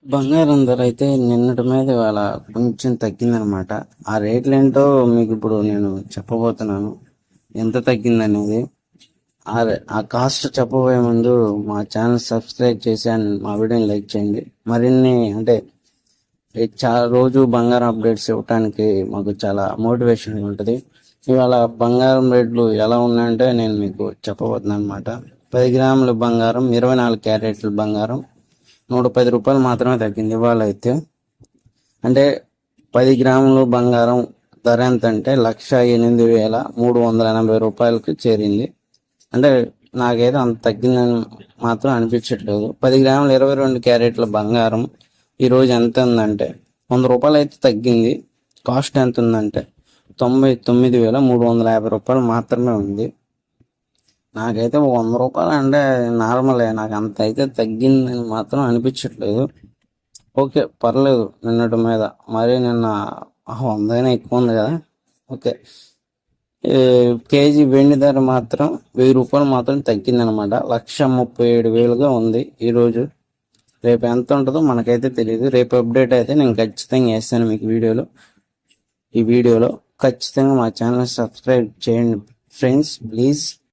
బంగారం ధర అయితే నిన్నటి మీద ఇవాళ కొంచెం తగ్గిందనమాట. ఆ రేట్లు ఏంటో మీకు ఇప్పుడు నేను చెప్పబోతున్నాను. ఎంత తగ్గిందనేది. ఆ కాస్ట్ చెప్పబోయే ముందు మా ఛానల్ సబ్స్క్రైబ్ చేసి అండ్ మా వీడియోని లైక్ చేయండి. మరిన్ని అంటే చాలా రోజు బంగారం అప్డేట్స్ ఇవ్వటానికి మాకు చాలా మోటివేషన్ ఉంటుంది. ఇవాళ బంగారం రేట్లు ఎలా ఉన్నాయంటే నేను మీకు చెప్పబోతున్నాను అనమాట. 10 గ్రాముల బంగారం, 24 క్యారెట్ల బంగారం 110 రూపాయలు మాత్రమే తగ్గింది ఇవాళ అయితే. అంటే 10 గ్రాములు బంగారం ధర ఎంత అంటే 1,08,380 రూపాయలకి చేరింది. అంటే నాకైతే అంత తగ్గిందని మాత్రం అనిపించట్లేదు. 10 గ్రాములు 22 క్యారెట్ల బంగారం ఈరోజు ఎంత ఉందంటే 100 రూపాయలు అయితే తగ్గింది. కాస్ట్ ఎంత ఉందంటే 99,350 రూపాయలు మాత్రమే ఉంది. నాకైతే 100 రూపాయలు అంటే నార్మలే, నాకు అంత అయితే తగ్గిందని మాత్రం అనిపించట్లేదు. ఓకే, పర్లేదు నిన్నటి మీద. మరి నిన్న 100 అయినా ఎక్కువ ఉంది కదా. ఓకే, కేజీ వెండి ధర మాత్రం 1000 రూపాయలు మాత్రం తగ్గిందనమాట. 1,37,000గా ఉంది ఈరోజు. రేపు ఎంత ఉంటుందో మనకైతే తెలియదు. రేపు అప్డేట్ అయితే నేను ఖచ్చితంగా వేస్తాను మీకు ఈ వీడియోలో ఖచ్చితంగా మా ఛానల్ సబ్స్క్రైబ్ చేయండి ఫ్రెండ్స్, ప్లీజ్.